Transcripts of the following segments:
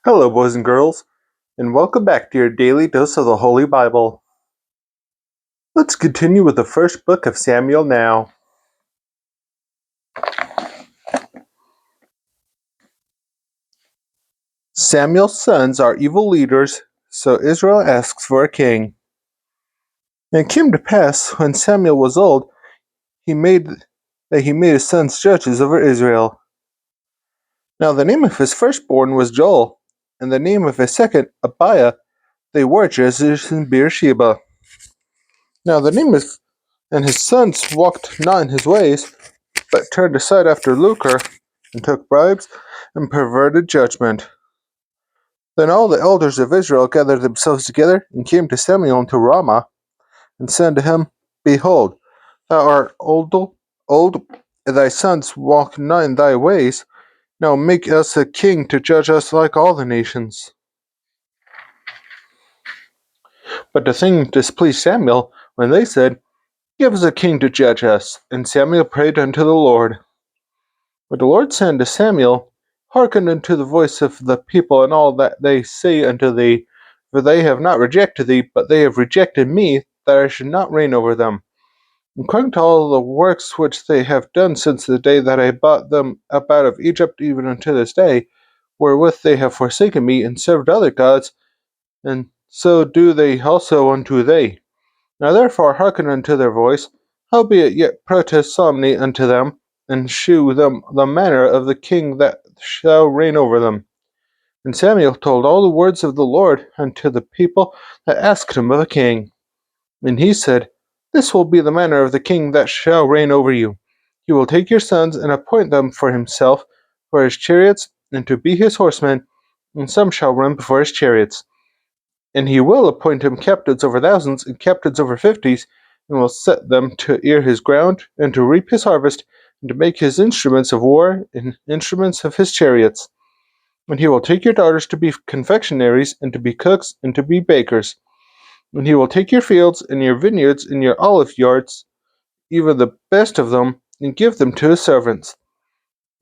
Hello, boys and girls, and welcome back to your daily dose of the Holy Bible. Let's continue with the first book of Samuel now. Samuel's sons are evil leaders, so Israel asks for a king. And it came to pass, when Samuel was old, he made his sons judges over Israel. Now the name of his firstborn was Joel, and the name of his second, Abiah. They were judges in Beersheba. Now the name of and his sons walked not in his ways, but turned aside after lucre, and took bribes, and perverted judgment. Then all the elders of Israel gathered themselves together, and came to Samuel unto Ramah, and said to him, Behold, thou art old, and thy sons walk not in thy ways. Now make us a king to judge us like all the nations. But the thing displeased Samuel, when they said, Give us a king to judge us. And Samuel prayed unto the Lord. But the Lord said unto Samuel, Hearken unto the voice of the people and all that they say unto thee, for they have not rejected thee, but they have rejected me, that I should not reign over them. According to all the works which they have done since the day that I brought them up out of Egypt, even unto this day, wherewith they have forsaken me, and served other gods, and so do they also unto thee. Now therefore hearken unto their voice, howbeit yet protest solemnly unto them, and shew them the manner of the king that shall reign over them. And Samuel told all the words of the Lord unto the people that asked him of a king. And he said, This will be the manner of the king that shall reign over you. He will take your sons and appoint them for himself, for his chariots, and to be his horsemen, and some shall run before his chariots. And he will appoint him captains over thousands, and captains over fifties, and will set them to ear his ground, and to reap his harvest, and to make his instruments of war, and instruments of his chariots. And he will take your daughters to be confectionaries, and to be cooks, and to be bakers. And he will take your fields, and your vineyards, and your olive yards, even the best of them, and give them to his servants.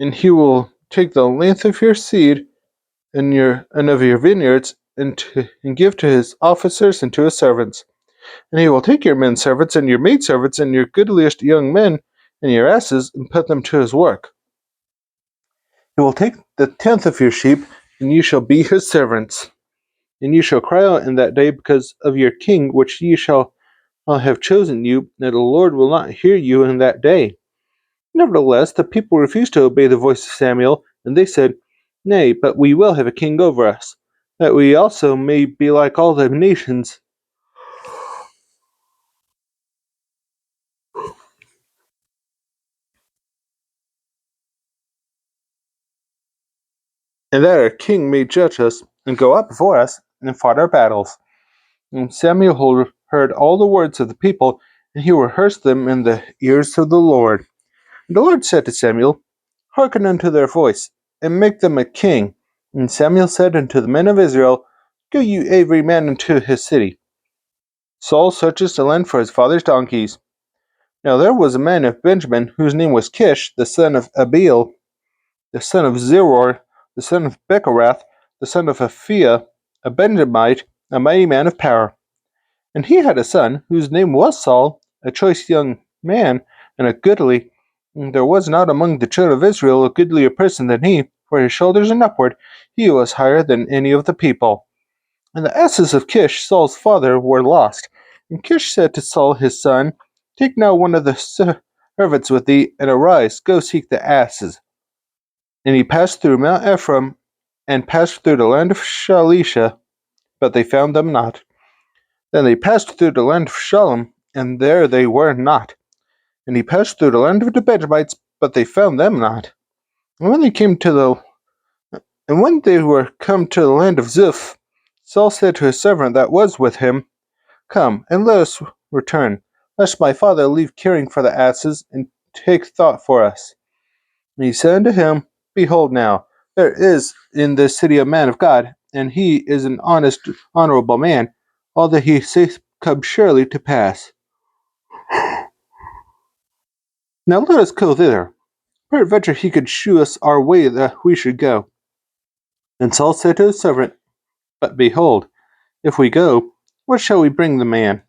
And he will take the length of your seed, and of your vineyards, and give to his officers and to his servants. And he will take your men servants and your maid servants and your goodliest young men and your asses, and put them to his work. He will take the tenth of your sheep, and you shall be his servants. And you shall cry out in that day because of your king, which ye shall have chosen you, and the Lord will not hear you in that day. Nevertheless, the people refused to obey the voice of Samuel, and they said, Nay, but we will have a king over us, that we also may be like all the nations. And that our king may judge us, and go up before us, and fight our battles. And Samuel heard all the words of the people, and he rehearsed them in the ears of the Lord. And the Lord said to Samuel, Hearken unto their voice, and make them a king. And Samuel said unto the men of Israel, Go you every man into his city. Saul searches the land for his father's donkeys. Now there was a man of Benjamin, whose name was Kish, the son of Abiel, the son of Zeror, the son of Bechorath, the son of Aphiah, a Benjamite, a mighty man of power. And he had a son, whose name was Saul, a choice young man, and a goodly. And there was not among the children of Israel a goodlier person than he, for his shoulders and upward he was higher than any of the people. And the asses of Kish, Saul's father, were lost. And Kish said to Saul his son, Take now one of the servants with thee, and arise, go seek the asses. And he passed through Mount Ephraim, and passed through the land of Shalisha, but they found them not. Then they passed through the land of Shalom, and there they were not. And he passed through the land of the Benjamites, but they found them not. And when they were come to the land of Ziph, Saul said to his servant that was with him, Come, and let us return, lest my father leave caring for the asses, and take thought for us. And he said unto him, Behold now, there is in this city a man of God, and he is an honest, honorable man. All that he saith comes surely to pass. Now let us go thither. Peradventure he could shew us our way that we should go. Then Saul said to his servant, But behold, if we go, what shall we bring the man?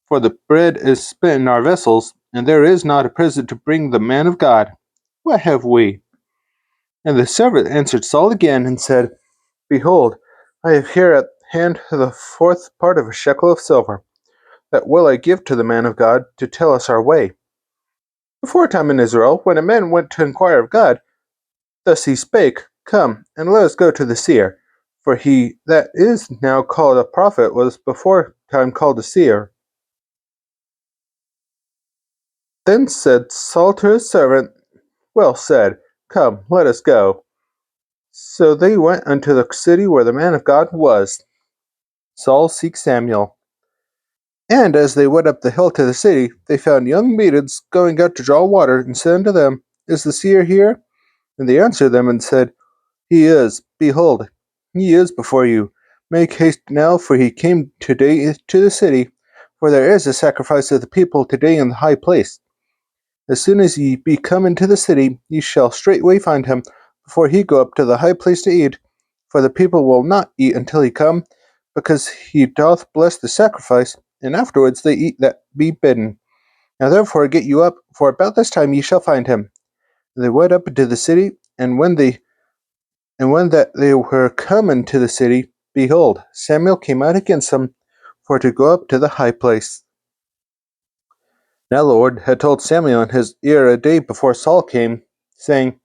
For the bread is spent in our vessels, and there is not a present to bring the man of God. What have we? And the servant answered Saul again, and said, Behold, I have here at hand the fourth part of a shekel of silver. That will I give to the man of God to tell us our way. Before a time in Israel, when a man went to inquire of God, thus he spake, Come, and let us go to the seer. For he that is now called a prophet was before time called a seer. Then said Saul to his servant, Well said, come, let us go. So they went unto the city where the man of God was. Saul seeks Samuel. And as they went up the hill to the city, they found young maidens going out to draw water, and said unto them, Is the seer here? And they answered them and said, He is. Behold, he is before you. Make haste now, for he came today to the city, for there is a sacrifice of the people today in the high place. As soon as ye be come into the city, ye shall straightway find him, before he go up to the high place to eat. For the people will not eat until he come, because he doth bless the sacrifice, and afterwards they eat that be bidden. Now therefore get you up, for about this time ye shall find him. And they went up into the city, and when that they were come into the city, behold, Samuel came out against them, for to go up to the high place. Now the Lord had told Samuel in his ear a day before Saul came, saying,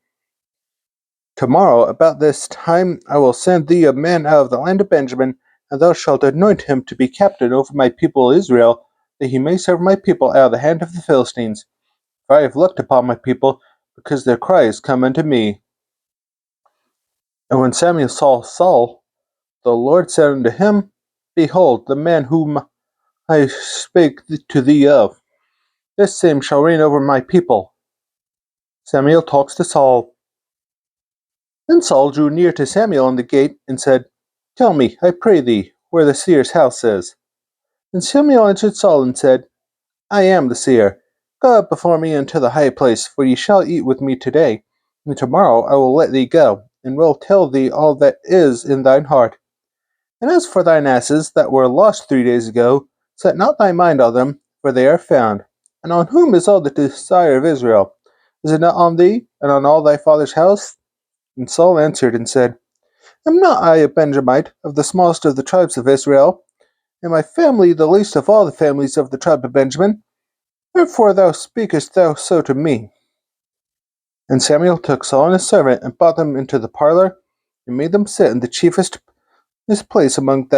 Tomorrow about this time I will send thee a man out of the land of Benjamin, and thou shalt anoint him to be captain over my people Israel, that he may serve my people out of the hand of the Philistines. For I have looked upon my people, because their cry is come unto me. And when Samuel saw Saul, the Lord said unto him, Behold, the man whom I spake to thee of, this same shall reign over my people. Samuel talks to Saul. Then Saul drew near to Samuel on the gate, and said, Tell me, I pray thee, where the seer's house is. And Samuel answered Saul, and said, I am the seer. Go up before me into the high place, for ye shall eat with me today, and tomorrow I will let thee go, and will tell thee all that is in thine heart. And as for thine asses that were lost 3 days ago, set not thy mind on them, for they are found. And on whom is all the desire of Israel? Is it not on thee, and on all thy father's house? And Saul answered and said, Am not I a Benjamite, of the smallest of the tribes of Israel, and my family the least of all the families of the tribe of Benjamin? Wherefore thou speakest thou so to me? And Samuel took Saul and his servant, and brought them into the parlor, and made them sit in the chiefest place among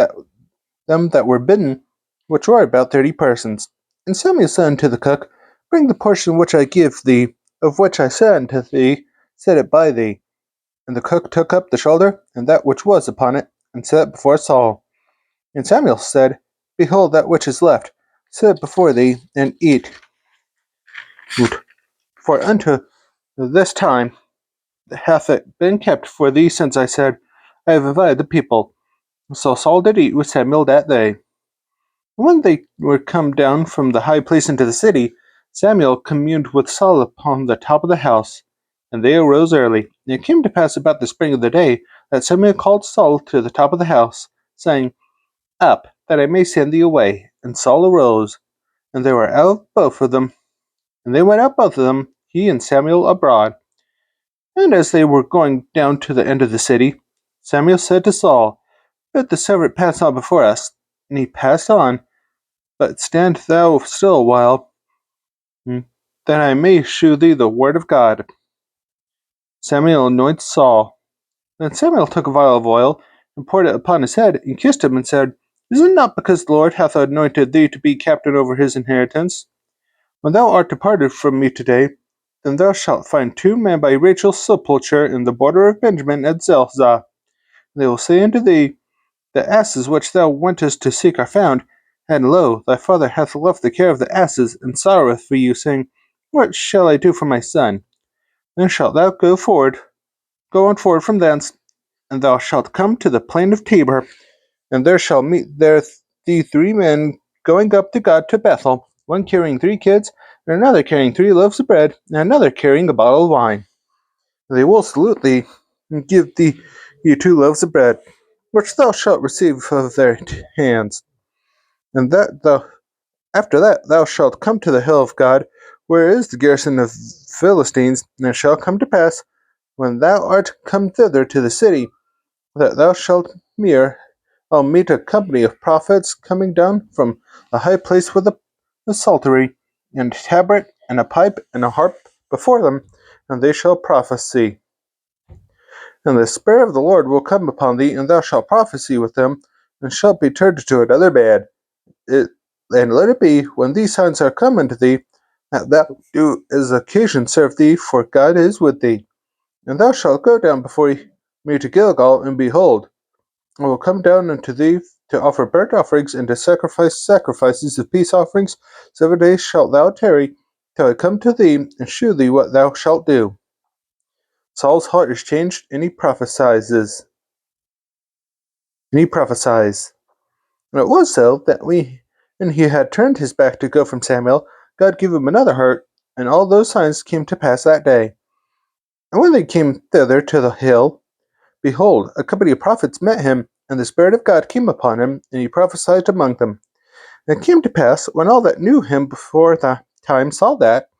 them that were bidden, which were about 30 persons. And Samuel said unto the cook, Bring the portion which I give thee, of which I said unto thee, set it by thee. And the cook took up the shoulder, and that which was upon it, and set it before Saul. And Samuel said, Behold, that which is left, set it before thee, and eat. For unto this time hath it been kept for thee since I said, I have invited the people. So Saul did eat with Samuel that day. When they were come down from the high place into the city, Samuel communed with Saul upon the top of the house. And they arose early. And it came to pass about the spring of the day, that Samuel called Saul to the top of the house, saying, Up, that I may send thee away. And Saul arose, and they were out both of them. And they went out both of them, he and Samuel abroad. And as they were going down to the end of the city, Samuel said to Saul, Bid the servant pass on before us. And he passed on, but stand thou still a while, that I may shew thee the word of God. Samuel anoints Saul. Then Samuel took a vial of oil, and poured it upon his head, and kissed him, and said, Is it not because the Lord hath anointed thee to be captain over his inheritance? When thou art departed from me today, then thou shalt find 2 men by Rachel's sepulchre in the border of Benjamin at Zelzah. They will say unto thee, The asses which thou wentest to seek are found, and lo, thy father hath left the care of the asses, and sorroweth for you, saying, What shall I do for my son? Then shalt thou go on forward from thence, and thou shalt come to the plain of Tabor, and there shall meet there thee 3 men going up to God to Bethel, one carrying 3 kids, and another carrying 3 loaves of bread, and another carrying a bottle of wine. They will salute thee, and give thee ye 2 loaves of bread, which thou shalt receive of their hands. And after that thou shalt come to the hill of God, where is the garrison of Philistines, and it shall come to pass, when thou art come thither to the city, that thou shalt meet a company of prophets coming down from the high place with a psaltery, and tabret, and a pipe, and a harp before them, and they shall prophesy. And the Spirit of the Lord will come upon thee, and thou shalt prophesy with them, and shalt be turned to another band. And let it be, when these signs are come unto thee, that thou do as occasion serve thee, for God is with thee. And thou shalt go down before me to Gilgal, and behold, I will come down unto thee to offer burnt offerings, and to sacrifice sacrifices of peace offerings. 7 days shalt thou tarry, till I come to thee, and shew thee what thou shalt do. Saul's heart is changed, and he prophesies. And it was so that when he had turned his back to go from Samuel, God gave him another heart, and all those signs came to pass that day. And when they came thither to the hill, behold, a company of prophets met him, and the Spirit of God came upon him, and he prophesied among them. And it came to pass, when all that knew him before the time saw that,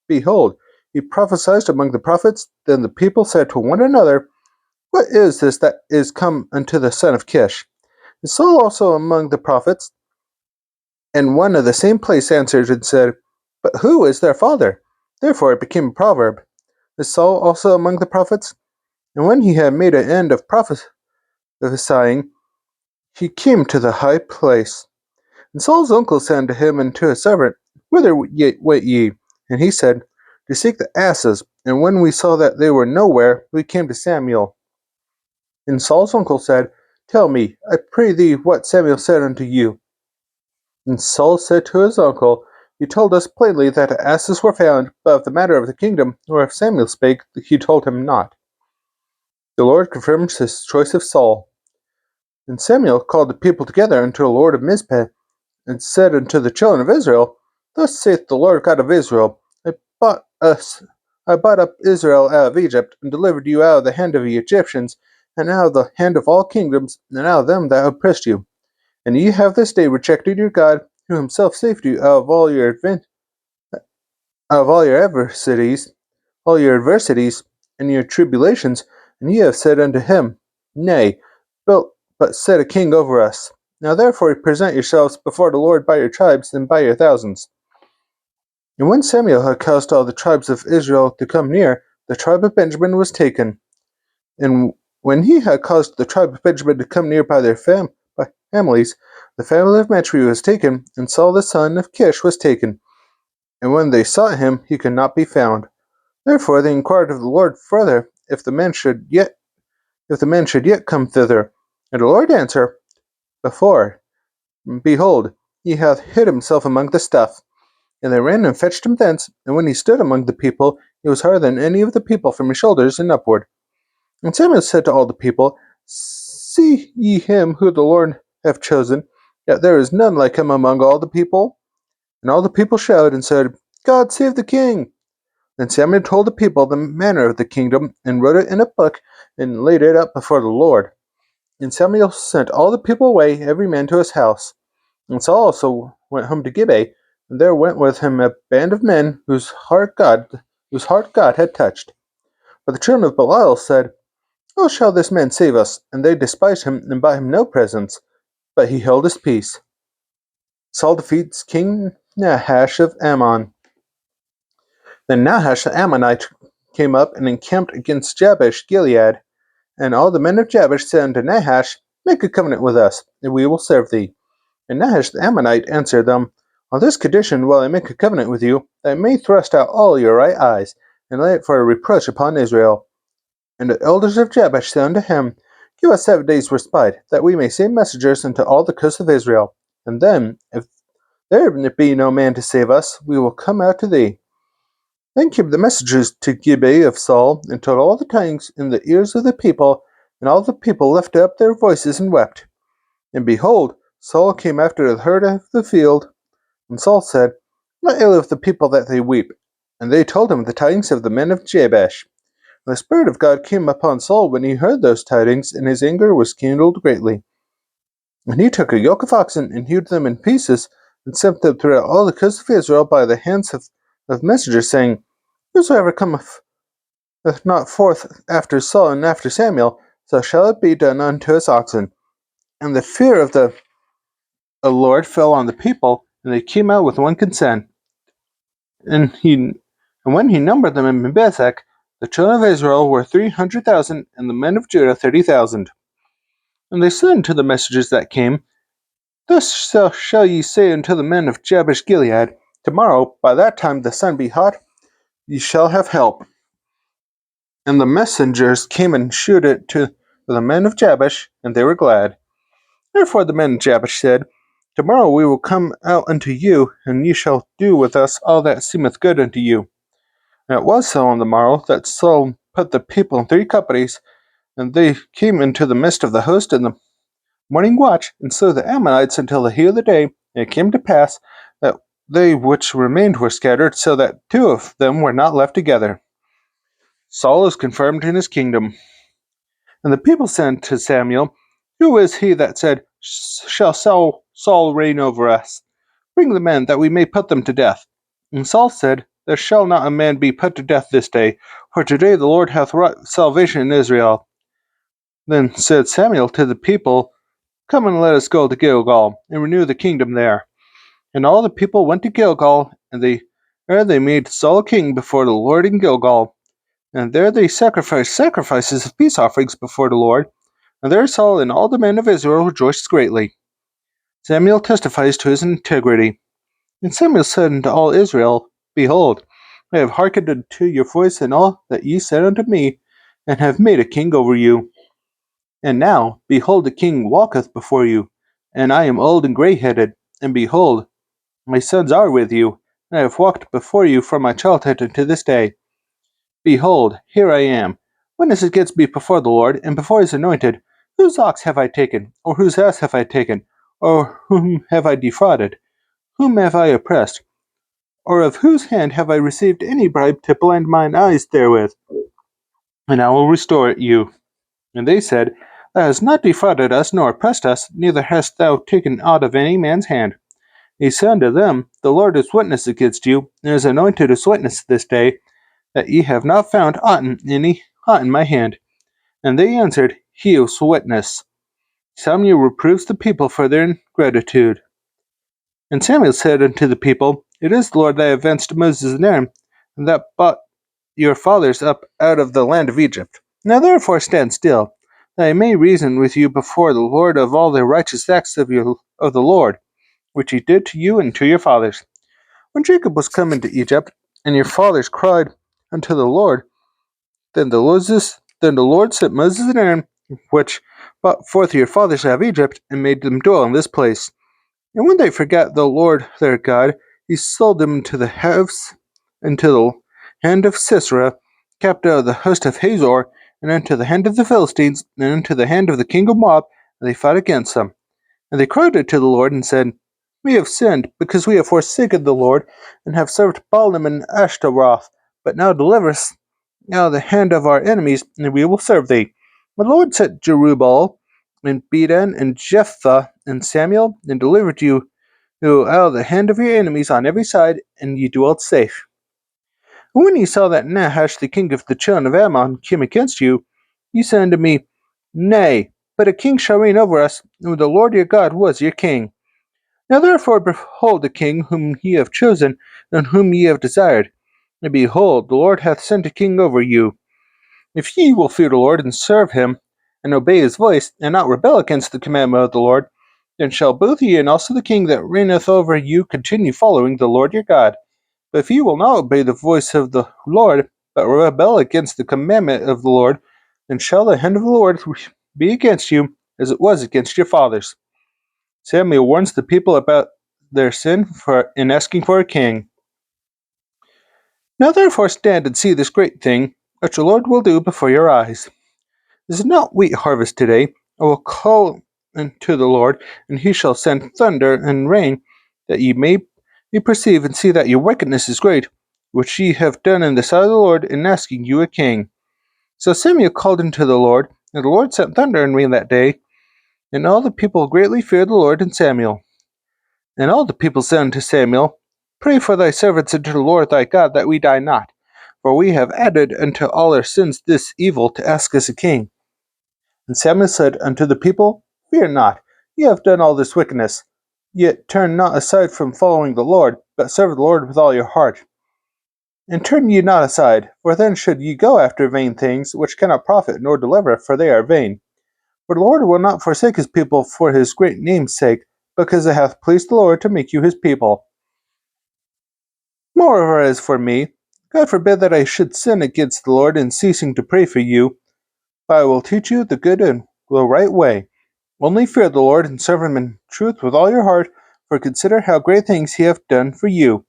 behold, he prophesied among the prophets, then the people said to one another, What is this that is come unto the son of Kish? And Saul also among the prophets, and one of the same place answered and said, But who is their father? Therefore it became a proverb. Is Saul also among the prophets? And when he had made an end of prophesying, he came to the high place. And Saul's uncle said unto him and to his servant, Whither wait ye? And he said, To seek the asses. And when we saw that they were nowhere, we came to Samuel. And Saul's uncle said, Tell me, I pray thee, what Samuel said unto you. And Saul said to his uncle, He told us plainly that asses were found, but of the matter of the kingdom, whereof Samuel spake, he told him not. The Lord confirms his choice of Saul. And Samuel called the people together unto the Lord of Mizpeh, and said unto the children of Israel, Thus saith the Lord God of Israel, I brought up Israel out of Egypt, and delivered you out of the hand of the Egyptians, and out of the hand of all kingdoms, and out of them that oppressed you. And ye have this day rejected your God, who himself saved you out of all your adversities, and your tribulations, and ye have said unto him, Nay, but set a king over us. Now therefore present yourselves before the Lord by your tribes and by your thousands. And when Samuel had caused all the tribes of Israel to come near, the tribe of Benjamin was taken. And when he had caused the tribe of Benjamin to come near by their families, the family of Matri was taken, and Saul the son of Kish was taken. And when they sought him, he could not be found. Therefore they inquired of the Lord further, if the man should yet come thither. And the Lord answered, Behold, he hath hid himself among the stuff. And they ran and fetched him thence, and when he stood among the people, he was higher than any of the people from his shoulders and upward. And Samuel said to all the people, See ye him who the Lord hath chosen, yet there is none like him among all the people. And all the people shouted and said, God save the king. Then Samuel told the people the manner of the kingdom, and wrote it in a book, and laid it up before the Lord. And Samuel sent all the people away, every man to his house. And Saul also went home to Gibeah, and there went with him a band of men whose heart God had touched. But the children of Belial said, How shall this man save us? And they despised him, and brought him no presents. But he held his peace. Saul defeats King Nahash of Ammon. Then Nahash the Ammonite came up and encamped against Jabesh Gilead. And all the men of Jabesh said unto Nahash, Make a covenant with us, and we will serve thee. And Nahash the Ammonite answered them, On this condition will I make a covenant with you, that I may thrust out all your right eyes, and lay it for a reproach upon Israel. And the elders of Jabesh said unto him, Give us 7 days' respite, that we may send messengers unto all the coasts of Israel. And then, if there be no man to save us, we will come out to thee. Then came the messengers to Gibeah of Saul, and told all the tidings in the ears of the people, and all the people lifted up their voices and wept. And behold, Saul came after the herd of the field. And Saul said, What aileth the people that they weep? And they told him the tidings of the men of Jabesh. The Spirit of God came upon Saul when he heard those tidings, and his anger was kindled greatly. And he took a yoke of oxen, and hewed them in pieces, and sent them throughout all the coast of Israel by the hands of messengers, saying, Whosoever cometh not forth after Saul and after Samuel, so shall it be done unto his oxen. And the fear of the Lord fell on the people, and they came out with one consent. And when he numbered them in Bezek, the children of Israel were 300,000, and the men of Judah 30,000. And they said unto the messengers that came, Thus shall ye say unto the men of Jabesh Gilead, Tomorrow, by that time the sun be hot, ye shall have help. And the messengers came and shewed it to the men of Jabesh, and they were glad. Therefore the men of Jabesh said, Tomorrow we will come out unto you, and ye shall do with us all that seemeth good unto you. And it was so on the morrow that Saul put the people in 3 companies, and they came into the midst of the host in the morning watch, and slew the Ammonites until the heat of the day. And it came to pass that they which remained were scattered, so that 2 of them were not left together. Saul is confirmed in his kingdom. And the people said to Samuel, Who is he that said, Shall Saul reign over us? Bring the men, that we may put them to death. And Saul said, There shall not a man be put to death this day, for today the Lord hath wrought salvation in Israel. Then said Samuel to the people, Come and let us go to Gilgal, and renew the kingdom there. And all the people went to Gilgal, and there they made Saul king before the Lord in Gilgal. And there they sacrificed sacrifices of peace offerings before the Lord. And there Saul and all the men of Israel rejoiced greatly. Samuel testifies to his integrity. And Samuel said unto all Israel, Behold, I have hearkened unto your voice in all that ye said unto me, and have made a king over you. And now, behold, the king walketh before you, and I am old and grey-headed, and behold, my sons are with you, and I have walked before you from my childhood unto this day. Behold, here I am, witness against me before the Lord, and before his anointed. Whose ox have I taken, or whose ass have I taken, or whom have I defrauded? Whom have I oppressed? Or of whose hand have I received any bribe to blind mine eyes therewith? And I will restore it you. And they said, Thou hast not defrauded us, nor oppressed us, neither hast thou taken aught of any man's hand. He said unto them, The Lord is witness against you, and is anointed as witness this day, that ye have not found aught in my hand. And they answered, He is witness. Samuel reproves the people for their ingratitude. And Samuel said unto the people, It is the Lord that avenged Moses and Aaron, and that brought your fathers up out of the land of Egypt. Now therefore stand still, that I may reason with you before the Lord of all the righteous acts of the Lord, which he did to you and to your fathers. When Jacob was come into Egypt, and your fathers cried unto the Lord, then the Lord sent Moses and Aaron, which brought forth your fathers out of Egypt, and made them dwell in this place. And when they forgot the Lord their God, he sold them into the hand of Sisera, captain of the host of Hazor, and into the hand of the Philistines, and into the hand of the king of Moab, and they fought against them. And they cried unto the Lord, and said, We have sinned, because we have forsaken the Lord, and have served Baalim and Ashtaroth. But now deliver us out of the hand of our enemies, and we will serve thee. The Lord sent Jerubbaal, and Bedan, and Jephthah, and Samuel, and delivered you out of the hand of your enemies on every side, and ye dwelt safe. And when ye saw that Nahash the king of the children of Ammon came against you, ye said unto me, Nay, but a king shall reign over us, and the Lord your God was your king. Now therefore behold the king whom ye have chosen, and whom ye have desired. And behold, the Lord hath sent a king over you. If ye will fear the Lord, and serve him, and obey his voice, and not rebel against the commandment of the Lord, then shall both ye and also the king that reigneth over you continue following the Lord your God. But if ye will not obey the voice of the Lord, but rebel against the commandment of the Lord, then shall the hand of the Lord be against you, as it was against your fathers. Samuel warns the people about their sin in asking for a king. Now therefore stand and see this great thing, which the Lord will do before your eyes. Is it not wheat harvest today? I will call unto the Lord, and he shall send thunder and rain, that ye may perceive and see that your wickedness is great, which ye have done in the sight of the Lord in asking you a king. So Samuel called unto the Lord, and the Lord sent thunder and rain that day, and all the people greatly feared the Lord and Samuel. And all the people said unto Samuel, Pray for thy servants unto the Lord thy God, that we die not. For we have added unto all our sins this evil to ask us a king. And Samuel said unto the people, Fear not, ye have done all this wickedness. Yet turn not aside from following the Lord, but serve the Lord with all your heart. And turn ye not aside, for then should ye go after vain things, which cannot profit nor deliver, for they are vain. For the Lord will not forsake his people for his great name's sake, because it hath pleased the Lord to make you his people. Moreover, as for me, God forbid that I should sin against the Lord in ceasing to pray for you, but I will teach you the good and the right way. Only fear the Lord and serve him in truth with all your heart, for consider how great things he hath done for you.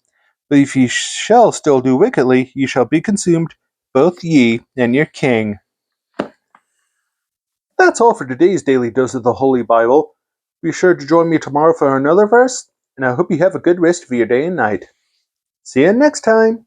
But if ye shall still do wickedly, ye shall be consumed, both ye and your king. That's all for today's daily dose of the Holy Bible. Be sure to join me tomorrow for another verse, and I hope you have a good rest of your day and night. See you next time!